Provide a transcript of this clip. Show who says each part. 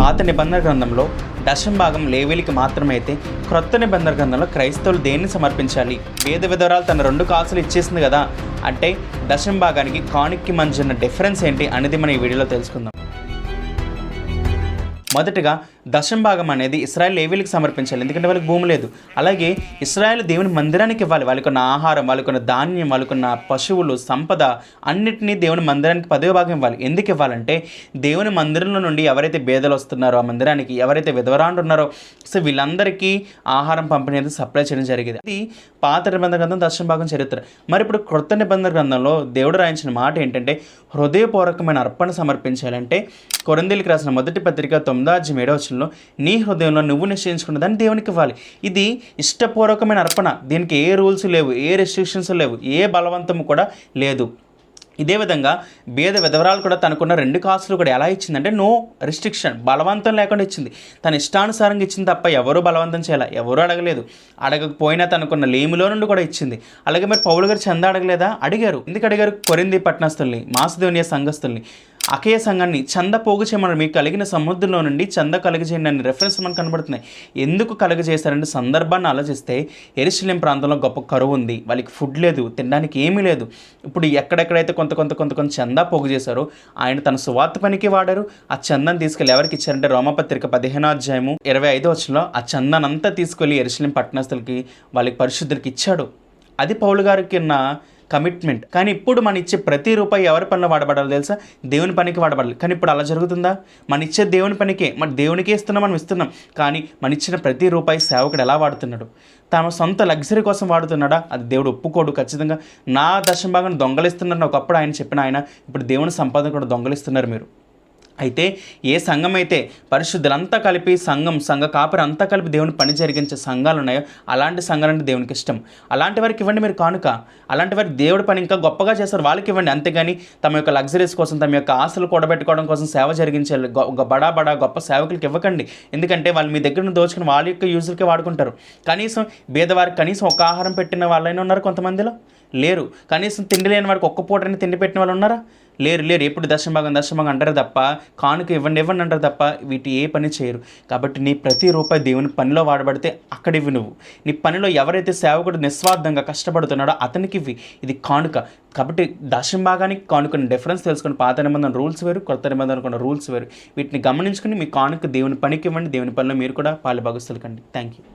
Speaker 1: పాత నిబంధన గ్రంథంలో దశం భాగం లేవీలికి మాత్రమే అయితే క్రొత్త నిబంధన గ్రంథంలో క్రైస్తవులు దేన్ని సమర్పించాలి? వేద విధవరాలు తన 2 కాసులు ఇచ్చేసింది కదా, అంటే దశం భాగానికి కానుకకి మధ్య ఉన్న డిఫరెన్స్ ఏంటి అనేది మనం ఈ వీడియోలో తెలుసుకుందాం. మొదటగా దశం భాగం అనేది ఇశ్రాయేల్ లేవీలకు సమర్పించాలి, ఎందుకంటే వాళ్ళకి భూమి లేదు. అలాగే ఇశ్రాయేల్ దేవుని మందిరానికి ఇవ్వాలి. వాళ్ళకున్న ఆహారం, వాళ్ళకున్న ధాన్యం, వాళ్ళకున్న పశువులు, సంపద అన్నిటినీ దేవుని మందిరానికి 10వ భాగం ఇవ్వాలి. ఎందుకు ఇవ్వాలంటే దేవుని మందిరంలో నుండి ఎవరైతే బేదలు వస్తున్నారో ఆ మందిరానికి, ఎవరైతే విధవరాండ్రు ఉన్నారో సో వీళ్ళందరికీ ఆహారం పంపిణీ అనేది సప్లై చేయడం జరిగేది. అది పాత నిబంధన గ్రంథం దశం భాగం చరిత్ర. మరి ఇప్పుడు క్రొత్త నిబంధన గ్రంథంలో దేవుడు రాయించిన మాట ఏంటంటే హృదయపూర్వకమైన అర్పణ సమర్పించాలంటే కొరింథీయులకు రాసిన మొదటి పత్రిక 9:7 నీ హృదయంలో నువ్వు నిశ్చయించుకున్న దాన్ని దేవునికి ఇవ్వాలి. ఇది ఇష్టపూర్వకమైన అర్పణ. దీనికి ఏ రూల్స్ లేవు, ఏ రెస్ట్రిక్షన్స్ లేవు, ఏ బలవంతము కూడా లేదు. ఇదే విధంగా బేద విధవరాలు కూడా తనకున్న 2 కాసులు కూడా ఎలా ఇచ్చిందంటే నో రిస్ట్రిక్షన్, బలవంతం లేకుండా ఇచ్చింది. తన ఇష్టానుసారంగా ఇచ్చింది తప్ప ఎవరూ బలవంతం చేయాలి, ఎవరూ అడగలేదు. అడగకపోయినా తనకున్న లేమిలో నుండి కూడా ఇచ్చింది. అలాగే మరి పౌలు గారు చందా అడగలేదా? అడిగారు. ఎందుకు అడిగారు? కొరింథీ పట్టణస్తుల్ని, మాసిదోనియా సంఘస్థుల్ని, అకయ సంఘాన్ని చంద పోగు చేయమన్నారు. మీకు కలిగిన సముద్రంలో నుండి చంద కలుగజేయండి అనే రెఫరెన్స్ మనకు కనబడుతున్నాయి. ఎందుకు కలుగజేశారంటే సందర్భాన్ని ఆలోచిస్తే యెరూషలేం ప్రాంతంలో గొప్ప కరువు ఉంది, వాళ్ళకి ఫుడ్ లేదు, తినడానికి ఏమీ లేదు. ఇప్పుడు ఎక్కడెక్కడైతే కొంత చందా పోగు చేశారో ఆయన తన సువార్త పనికి వాడారు. ఆ చందాన్ని తీసుకెళ్ళి ఎవరికి ఇచ్చారంటే రోమపత్రిక 15:25 ఆ చందానంతా తీసుకెళ్ళి యెరూషలేం పట్టణస్తులకి, వాళ్ళకి పరిశుద్ధులకి ఇచ్చాడు. అది పౌలు గారికి ఉన్న కమిట్మెంట్. కానీ ఇప్పుడు మన ఇచ్చే ప్రతి రూపాయి ఎవరి పనిలో వాడబడాలి తెలుసా? దేవుని పనికి వాడబడాలి. కానీ ఇప్పుడు అలా జరుగుతుందా? మన ఇచ్చే దేవుని పనికే, మన దేవునికే ఇస్తున్నాం, మనం ఇస్తున్నాం. కానీ మన ఇచ్చిన ప్రతి రూపాయి సేవకుడు ఎలా వాడుతున్నాడు? తన సొంత లగ్జరీ కోసం వాడుతున్నాడా? అది దేవుడు ఒప్పుకోడు ఖచ్చితంగా. నా దశం భాగాన్ని దొంగలిస్తున్నారని ఒకప్పుడు ఆయన చెప్పిన ఆయన ఇప్పుడు దేవుని సంపాదన కూడా దొంగలిస్తున్నారు మీరు. అయితే ఏ సంఘం అయితే పరిశుద్ధులంతా కలిపి సంఘ కాపరి అంతా కలిపి దేవుని పని జరిగించే సంఘాలు ఉన్నాయో అలాంటి సంఘాలంటే దేవునికి ఇష్టం. అలాంటి వారికి ఇవ్వండి మీరు కానుక. అలాంటి వారికి దేవుడి పని ఇంకా గొప్పగా చేస్తారు, వాళ్ళకి ఇవ్వండి. అంతేగాని తమ యొక్క లగ్జరీస్ కోసం, తమ యొక్క ఆశలు కూడబెట్టుకోవడం కోసం సేవ జరిగించే బడా గొప్ప సేవకులకి ఇవ్వకండి. ఎందుకంటే వాళ్ళు మీ దగ్గర నుంచి దోచుకుని వాళ్ళ యొక్క యూజులకే వాడుకుంటారు. కనీసం బీదవారికి కనీసం ఒక ఆహారం పెట్టిన వాళ్ళైనా ఉన్నారు కొంతమందిలో? లేరు. కనీసం తిండి లేని వాడికి ఒక్క పూటని తిండి పెట్టిన వాళ్ళు ఉన్నారా? లేరు. ఎప్పుడు దశం భాగం అంటారు తప్ప, కానుక ఇవ్వండి అంటారు తప్ప వీటి ఏ పని చేయరు. కాబట్టి నీ ప్రతి రూపాయి దేవుని పనిలో వాడబడితే అక్కడ ఇవ్వు. నువ్వు నీ పనిలో ఎవరైతే సేవకుడు నిస్వార్థంగా కష్టపడుతున్నాడో అతనికి ఇవ్వి. ఇది కానుక. కాబట్టి దశం భాగానికి కానుకని డిఫరెన్స్ తెలుసుకుని పాత నిబంధన రూల్స్ వేరు, కొత్త నిబంధన కొన్ని రూల్స్ వేరు. వీటిని గమనించుకుని మీ కానుక దేవుని పనికి ఇవ్వండి. దేవుని పనిలో మీరు కూడా పాలుభాగస్తులు కండి. Thank you.